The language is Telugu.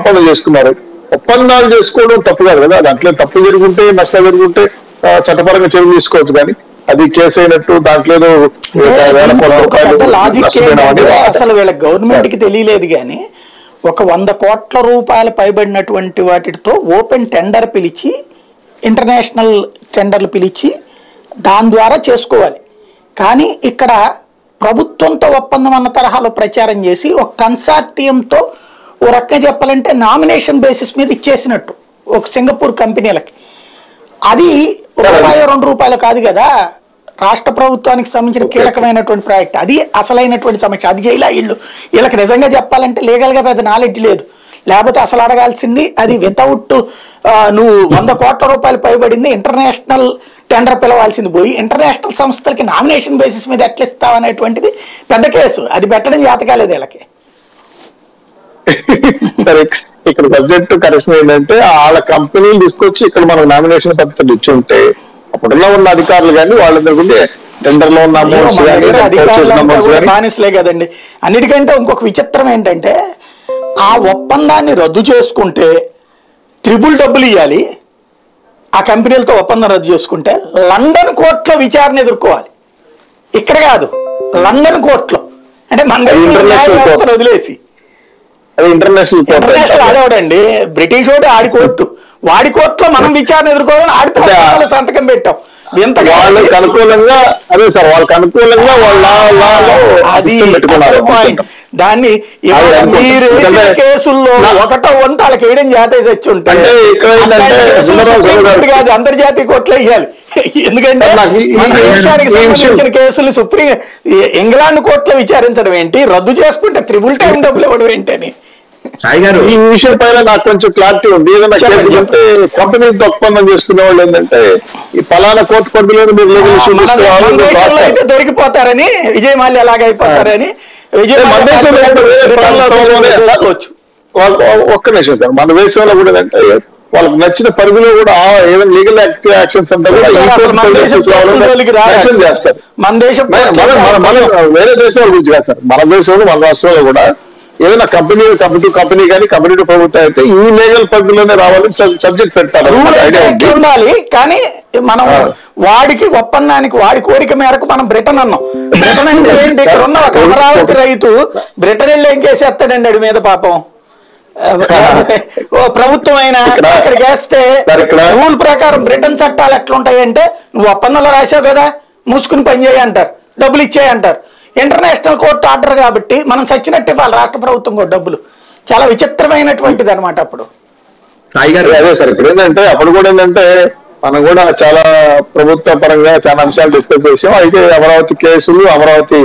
ఒప్పందం చేసుకున్నారు. ఒప్పందాలు చేసుకోవడం తప్పు కాదు కదా, దాంట్లో తప్పు జరుగుంటే నష్టం జరుగుంటే చట్టపరంగా చర్యలు తీసుకోవచ్చు. కానీ అది కేసు అయినట్టు దాంట్లో అసలు వీళ్ళ గవర్నమెంట్ కి తెలియలేదు. కానీ ఒక 100 కోట్ల రూపాయలు పైబడినటువంటి వాటితో ఓపెన్ టెండర్ పిలిచి, ఇంటర్నేషనల్ టెండర్లు పిలిచి దాని ద్వారా చేసుకోవాలి. కానీ ఇక్కడ ప్రభుత్వంతో ఒప్పందం అన్న తరహాలో ప్రచారం చేసి ఒక కన్సార్టియంతో ఓ రకంగా చెప్పాలంటే నామినేషన్ బేసిస్ మీద ఇచ్చేసినట్టు ఒక సింగపూర్ కంపెనీలకి. అది ₹2 కాదు కదా, రాష్ట్ర ప్రభుత్వానికి సంబంధించిన కీలకమైనటువంటి ప్రాజెక్ట్. అది అసలైనటువంటి సమస్య. అది చేయాల వీళ్ళకి నిజంగా చెప్పాలంటే లీగల్గా పెద్ద నాలెడ్జ్ లేదు. లేకపోతే అసలు అడగాల్సింది అది వితౌట్ నువ్వు 100 కోట్ల రూపాయలు పైబడింది ఇంటర్నేషనల్ టెండర్ పిలవాల్సింది పోయి ఇంటర్నేషనల్ సంస్థలకి నామినేషన్ బేసిస్ మీద ఎట్లా ఇస్తావు అనేటువంటిది పెద్ద కేసు. అది పెట్టడం జాతకాలేదు వీళ్ళకి. సరే, ఇక్కడ సబ్జెక్ట్ కరెక్షన్ ఏంటంటే వాళ్ళ కంపెనీలు తీసుకొచ్చి ఇక్కడ మనకు నామినేషన్ పద్ధతులు ఇచ్చి ఉంటే అప్పుడులో ఉన్న అధికారులు కానీ వాళ్ళందరూ టెండర్ లో ఉన్న బానిసలే కదండి. అన్నిటికంటే ఇంకొక విచిత్రం ఏంటంటే ఆ ఒప్పందాన్ని రద్దు చేసుకుంటే త్రిబుల్ డబ్బులు ఇవ్వాలి. ఆ కంపెనీలతో ఒప్పందం రద్దు చేసుకుంటే లండన్ కోర్టులో విచారణ ఎదుర్కోవాలి. ఇక్కడ కాదు, లండన్ కోర్టులో. అంటే మన వదిలేసి ఇంటర్నేషనల్ ఆడేవాడండి బ్రిటిష్ వాడు, ఆడి కోర్టు, వాడి కోర్టులో మనం విచారణ ఎదుర్కోవాలని ఆడితో సంతకం పెట్టాం. వాళ్ళకి అనుకూలంగా అదే సార్, వాళ్ళకి అనుకూలంగా దాన్ని మీరు కేసుల్లో ఒకటో వంత వాళ్ళకి వేయడం జాతీయ చచ్చి ఉంటాయి కాదు, అంతర్జాతీయ కోర్టులో ఇవ్వాలి. ఎందుకంటే మన దేశానికి సంబంధించిన కేసులు సుప్రీం ఇంగ్లాండ్ కోర్టులో విచారించడం ఏంటి, రద్దు చేసుకుంటే త్రిబుల్ టైం డబ్బులు ఇవ్వడం ఏంటి అని. సాయి గారు, ఈ విషయం పైన నాకు కొంచెం క్లారిటీ ఉంది. ఏదైనా కేసు అంటే కంపెనీతో ఒప్పందం చేసుకునే వాళ్ళు ఏంటంటే ఈ పలానా కోర్టు పరిధిలో మీరు దొరికిపోతారని, విజయ్ మాల్యా అలాగే అయిపోతారని ఒక్క నిమిషం సార్, మన దేశంలో కూడా ఏంటంటే వాళ్ళకి నచ్చిన పరిధిలో కూడా ఏదైనా లీగల్ యాక్షన్స్ అంతా కూడా యాక్షన్ చేస్తారు. మన దేశం వేరే దేశాల గురించి కాదు సార్, మన దేశంలో మన రాష్ట్రంలో కూడా ఏదైనా కంపెనీ కానీ కంపెనీ టు ప్రభుత్వం అయితే ఈ లీగల్ పరిధిలోనే రావాలని సబ్జెక్ట్ పెట్టాలి ఉండాలి. కానీ మనం వాడికి ఒప్పందానికి వాడి కోరిక మేరకు మనం బ్రిటన్ అన్నాం. బ్రిటన్ అంటే ఏంటి, ఇక్కడ ఉన్న ఒక అమరావతి రైతు బ్రిటన్ వెళ్ళి ఏం కేసేస్తాడండి అడి మీద పాపం. ప్రభుత్వం అయినా అక్కడికి వేస్తే రూల్ ప్రకారం బ్రిటన్ చట్టాలు ఎట్లుంటాయంటే నువ్వు ఒప్పందంలో రాసావు కదా మూసుకుని పనిచేయి అంటారు, డబ్బులు ఇచ్చేయంటారు. ఇంటర్నేషనల్ కోర్టు ఆర్డర్ కాబట్టి మనం చచ్చినట్టు ఇవ్వాలి రాష్ట్ర ప్రభుత్వం కూడా డబ్బులు. చాలా విచిత్రమైనటువంటిది అనమాట. అప్పుడు అదే సార్, ఇప్పుడు ఏంటంటే అప్పుడు కూడా ఏంటంటే మనం కూడా చాలా ప్రభుత్వ పరంగా చాలా అంశాలు డిస్కస్ చేసాం. అయితే అమరావతి కేసులు, అమరావతి